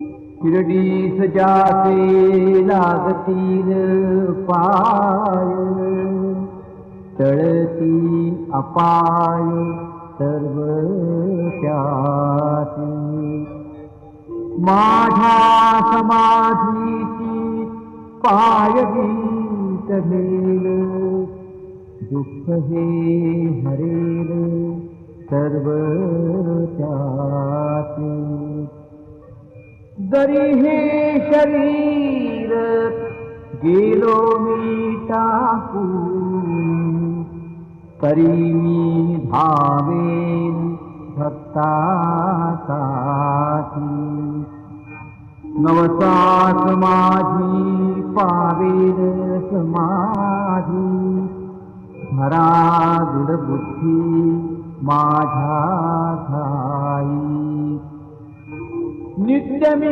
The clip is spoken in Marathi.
शिर्डीस जाते लागतील पाय, टळती अपाय सर्व त्याती. माझ्या समाधीची पायगीत घेल, दुःख हे हरेल सर्व त्याती. जरी हे शरीर गेलो मी टाकून, तरी मी धावेन भक्तासाठी. नवसात माझी पावेल समाधी, धरा दृढ बुद्धी माझ्या ठाई. नित्य मी